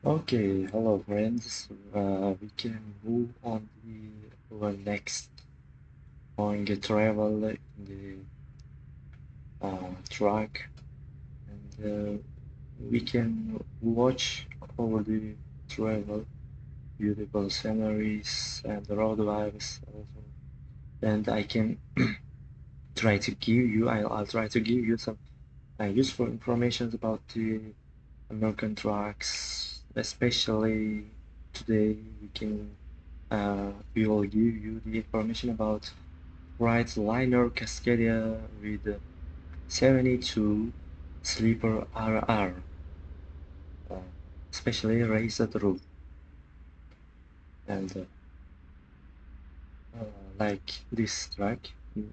Okay, hello friends. We can move on to our next on the travel in the track, and we can watch over the travel, beautiful sceneries and road vibes also. And I can try to give you, I'll try to give you some useful information about the American tracks, especially today we will give you the information about Freightliner Cascadia with 72 sleeper RR, uh, especially raised roof, and like this track, you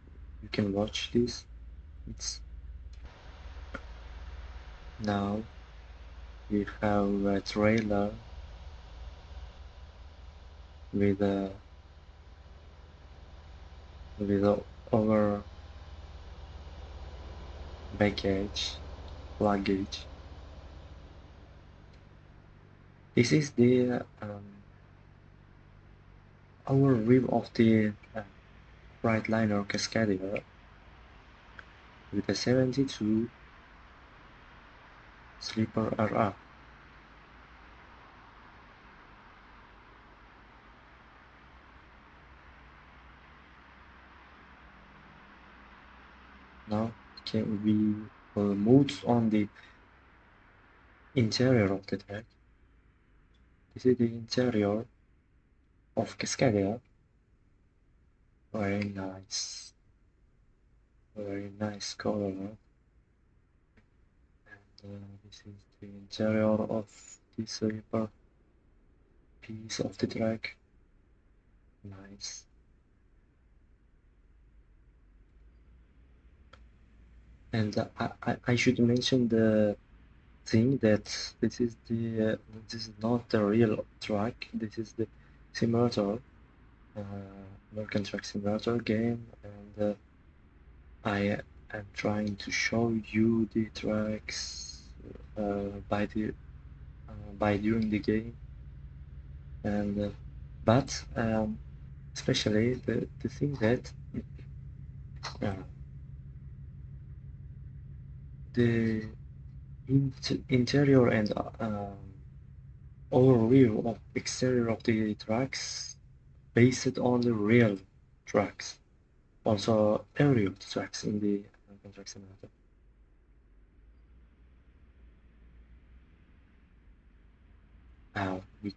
can watch this. It's now we have a trailer with with over baggage, luggage. This is the overview of the Freightliner Cascadia with a 72 sleeper RR. Now can we move on the interior of the track. This is the interior of Cascadia. Very nice, very nice color. And this is the interior of this upper piece of the track. Nice. And I should mention the thing that this is not the real track. This is the simulator, uh, American Truck Simulator game, and I am trying to show you the tracks by the by during the game, and but especially the thing that uh, the interior and overview of exterior of the tracks based on the real tracks. Also, area of the tracks in the American Truck Simulator. We,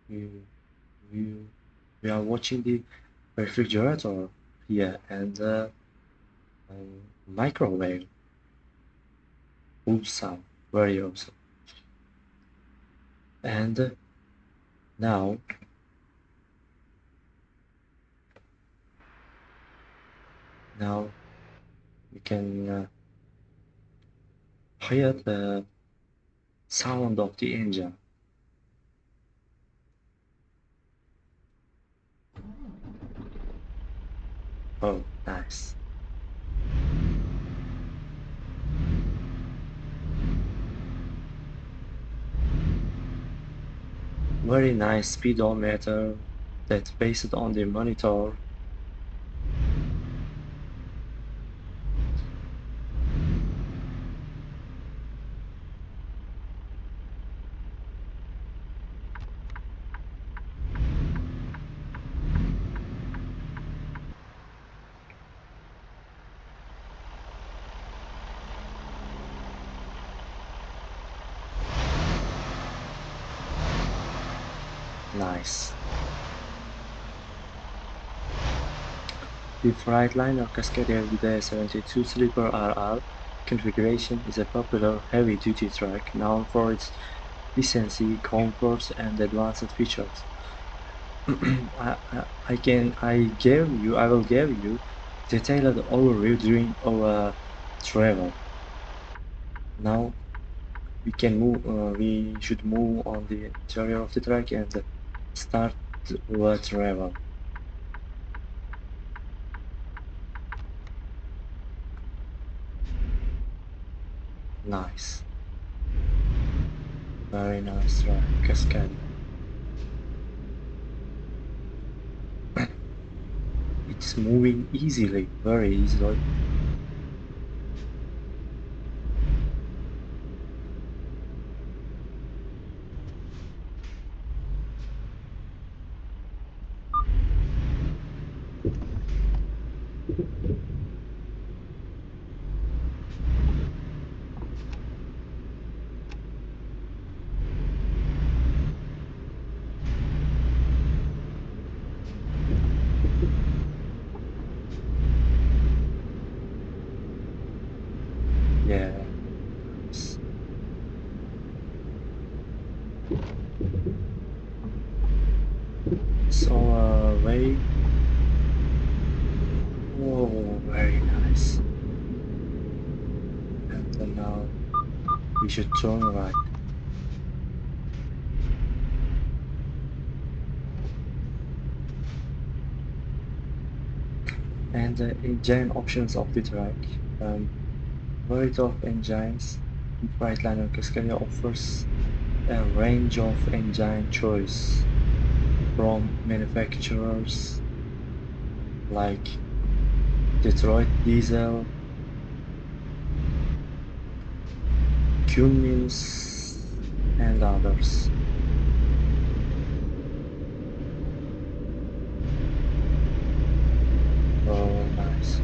we, we, we are watching the refrigerator here and microwave. Awesome, very awesome. And now, now we can hear the sound of the engine. Oh, nice. Very nice speedometer that's based on the monitor. Nice. The Freightliner Cascadia with a 72 sleeper RR configuration is a popular heavy-duty truck known for its decency, comfort, and advanced features. I will give you detailed overview during our travel. Now we should move on the interior of the track and start our travel. Nice. Very nice track, Cascadia. It's moving easily, very easily. Yeah, nice. It's all way. Oh, very nice. And then now we should turn right. And the engine options of the track. Um, Variety of engines. Freightliner Cascadia offers a range of engine choice from manufacturers like Detroit Diesel, Cummins, and others. Oh, nice.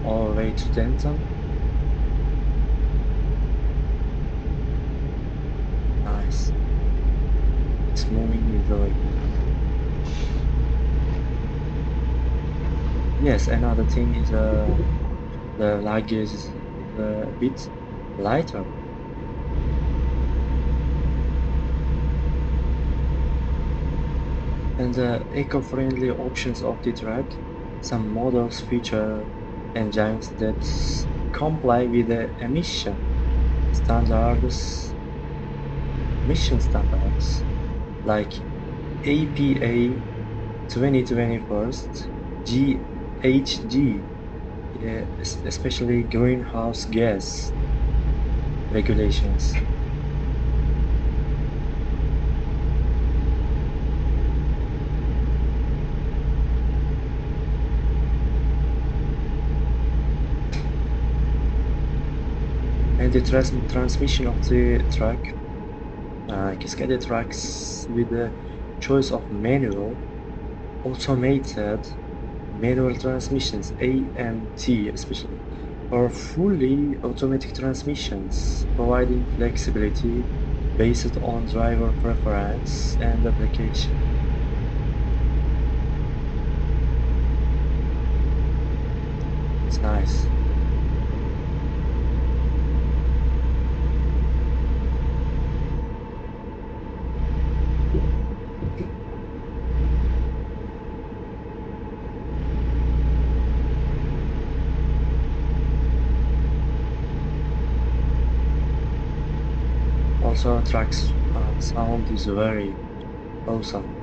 All the way to Denton. Nice. It's moving easily. Yes, another thing is the luggage is a bit lighter. And the eco-friendly options of the track, some models feature engines that comply with the standards, emission standards like APA 2021 GHG, especially greenhouse gas regulations. And the transmission of the truck, Cascade trucks with the choice of manual, automated, manual transmissions, AMT especially, or fully automatic transmissions, providing flexibility based on driver preference and application. It's nice. Also, tracks sound is very awesome.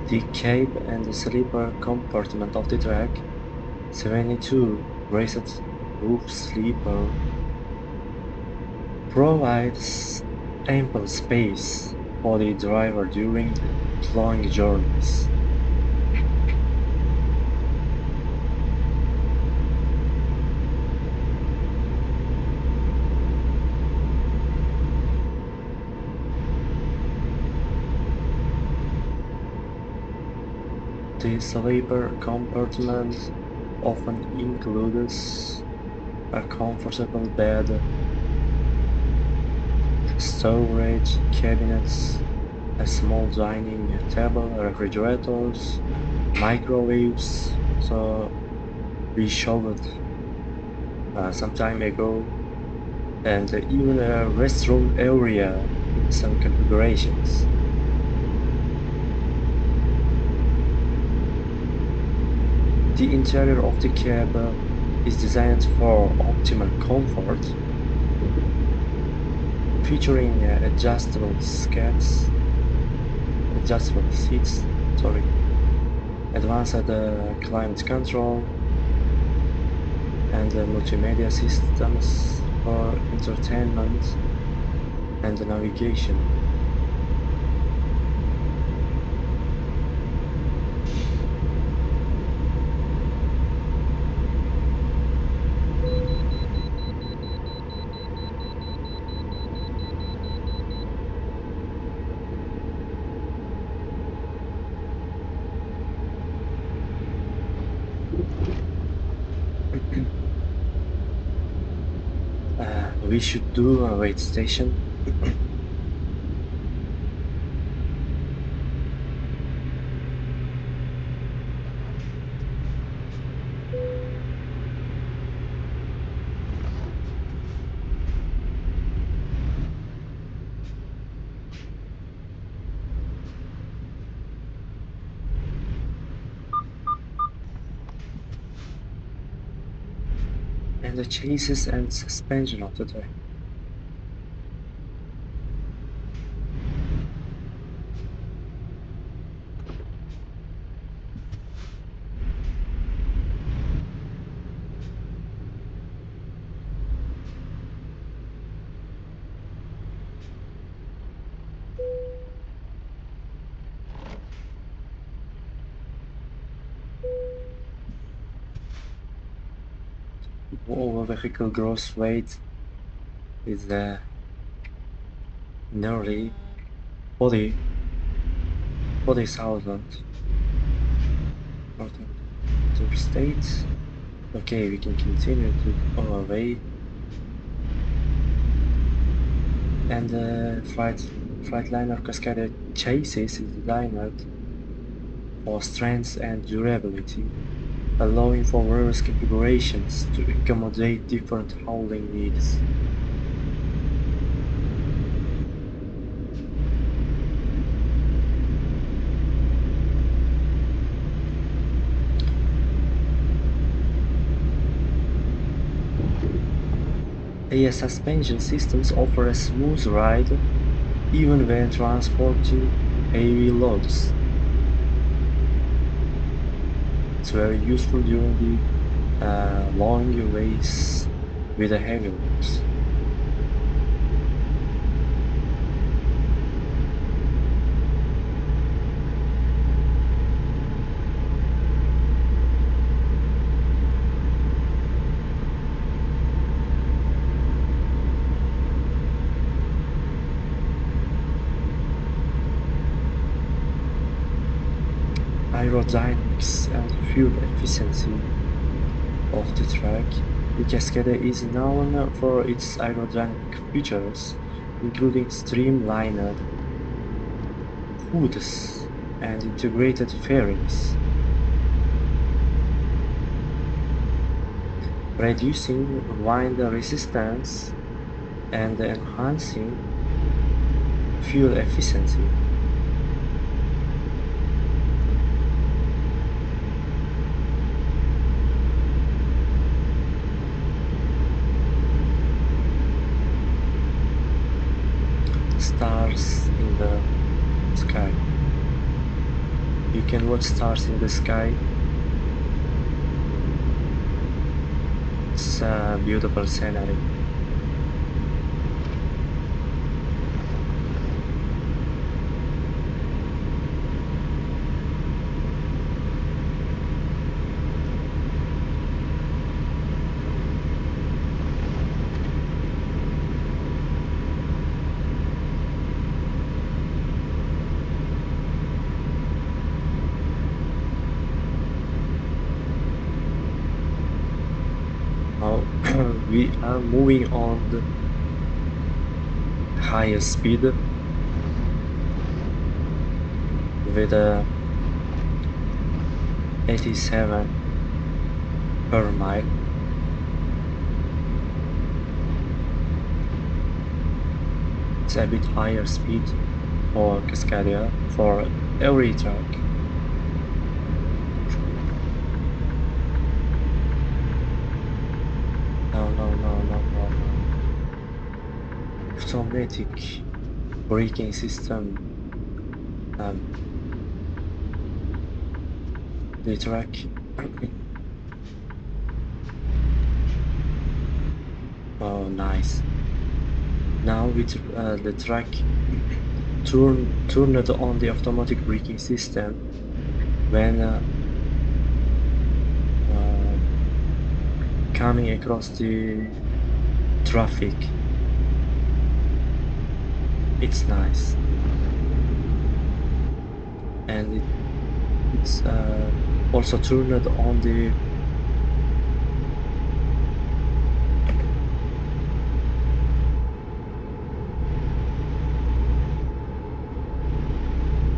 The cab and the sleeper compartment of the track, 72 raised roof sleeper, provides ample space for the driver during long journeys. The sleeper compartment often includes a comfortable bed, storage cabinets, a small dining table, refrigerators, microwaves. So we showed some time ago, and even a restroom area in some configurations. The interior of the cab is designed for optimal comfort, featuring adjustable seats, sorry, advanced climate control, and multimedia systems for entertainment and navigation. We should do a wait station. And the chassis and suspension of the track. Vehicle gross weight is nearly 40,000 according to interstate. Okay, we can continue to our way. And the Freightliner Cascade chassis is designed for strength and durability, allowing for various configurations to accommodate different hauling needs. AS suspension systems offer a smooth ride even when transporting heavy loads. It's very useful during the long race with the heavy loads. Aerodynamics and fuel efficiency of the track. The Cascade is known for its aerodynamic features, including streamlined hoods and integrated fairings, reducing wind resistance and enhancing fuel efficiency. Stars in the sky. You can watch stars in the sky. It's a beautiful scenery. we are moving on the higher speed with a 87 per mile. It's a bit higher speed for Cascadia for every track. No, no, no, no, no, no. Automatic braking system. Um, the track. Oh, nice. Now with the track turned on the automatic braking system when uh, coming across the traffic. It's nice, and it's also turned on the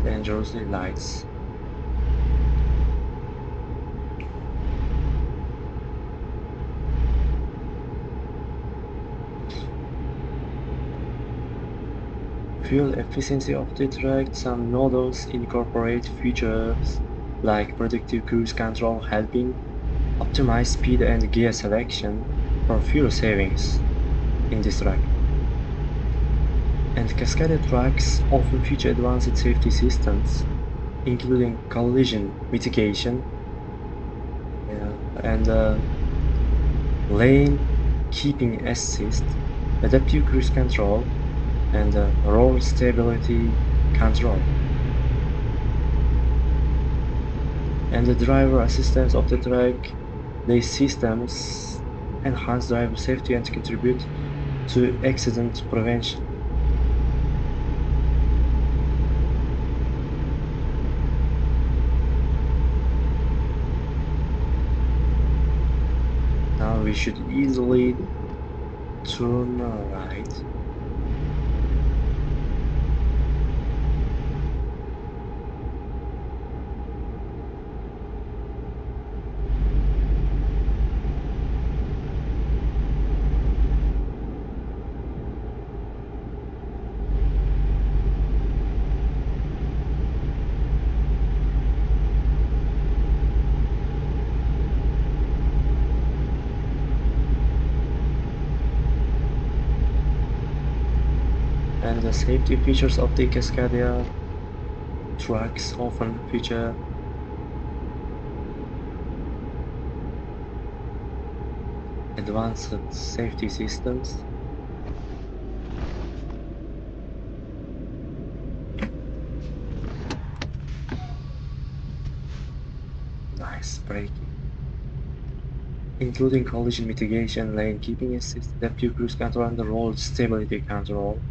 dangerously lights. Fuel efficiency of the track. Some models incorporate features like predictive cruise control, helping optimize speed and gear selection for fuel savings in this track. And cascaded tracks often feature advanced safety systems, including collision mitigation, yeah, and lane keeping assist, adaptive cruise control, and roll stability control. And the driver assistance of the track. These systems enhance driver safety and contribute to accident prevention. Now we should easily turn right. And the safety features of the Cascadia trucks often feature advanced safety systems, nice braking, including collision mitigation, lane keeping assist, adaptive cruise control, and roll stability control.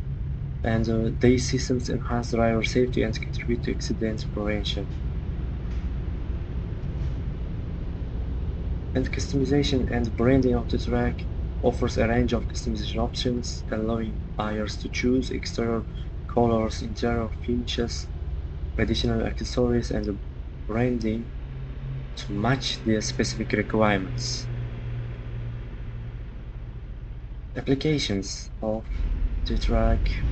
And these systems enhance driver safety and contribute to accident prevention. And customization and branding of the track offers a range of customization options, allowing buyers to choose exterior colors, interior finishes, additional accessories, and branding to match their specific requirements. Applications of the track.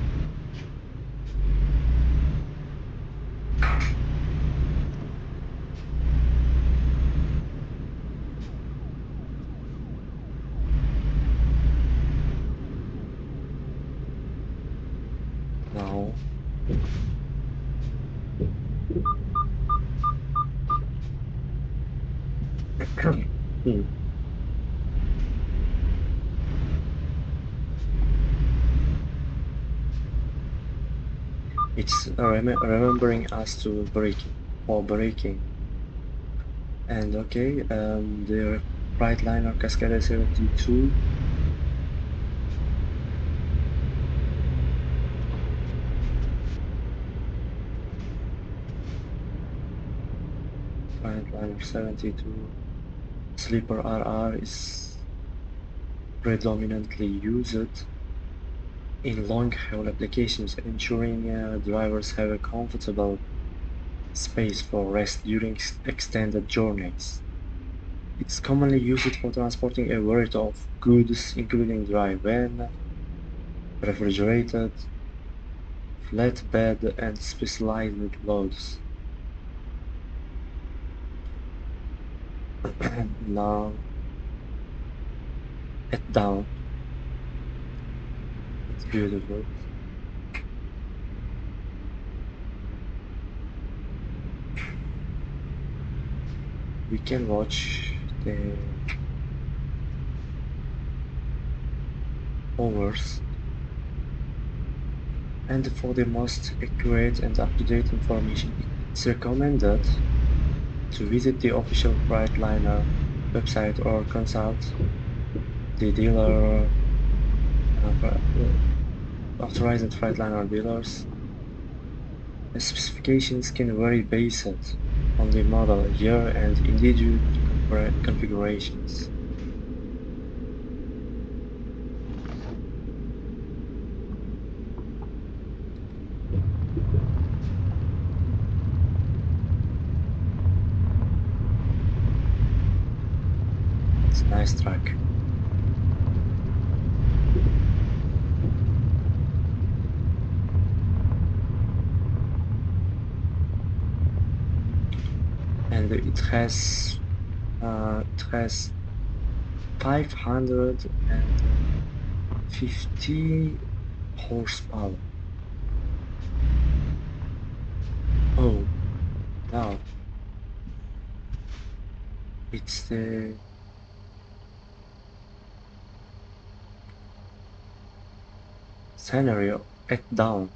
Now hmm, it's remembering us to braking for braking. And okay, the Brightliner Cascade 72. Freightliner 72 Sleeper RR is predominantly used in long-haul applications, ensuring drivers have a comfortable space for rest during extended journeys. It's commonly used for transporting a variety of goods, including dry van, refrigerated, flatbed, and specialized loads. Now, at down, it's beautiful. We can watch the hours, and for the most accurate and up-to-date information, it's recommended to visit the official Freightliner website or consult the dealer, authorized Freightliner dealers. The specifications can vary based on the model, year, and individual configurations. It's a nice track. And it has 550 horsepower. Oh, now it's the scenario at dawn.